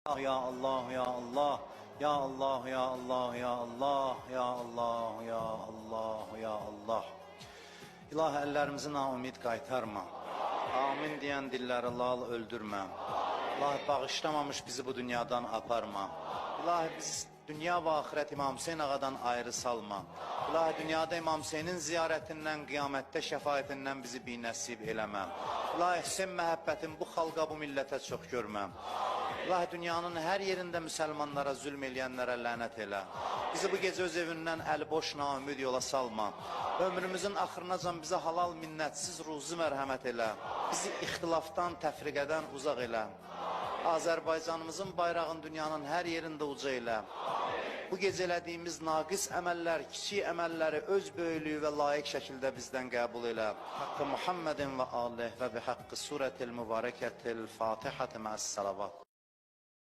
Ya Allah, ya Allah, ya Allah, ya Allah, ya Allah, ya Allah, ya Allah, ya Allah. İlahi, əllərimizi naumid qaytarma. Amin deyən dilləri lal öldürmə. İlahi, bağışlamamış bizi bu dünyadan aparma. İlahi, biz dünya və axirət İmam Hüseyin ağadan ayrı salma. İlahi, dünyada İmam Hüseynin ziyarətindən, qiyamətdə şəfaətindən bizi binəsib eləmə. İlahi, Hüseyin məhəbbətin bu xalqa, bu millətə çox görmə. İlahi, dünyanın hər yerində müsəlmanlara, zülm eləyənlərə lənət elə. Bizi bu gecə öz evindən əli boş, naümid yola salma. Ömrümüzün axırınacan bizə halal, minnətsiz, ruzi mərhəmət elə. Bizi ixtilafdan, təfriqədən uzaq elə. Azərbaycanımızın bayrağın dünyanın hər yerində uca elə. Bu gecə elədiyimiz naqis əməllər, kiçik əməlləri öz böyüklüyü və layiq şəkildə bizdən qəbul elə. Haqqı Muhammedin və alih və bi haqqı surətil mübarəkətil Fatihəti məs-salavat.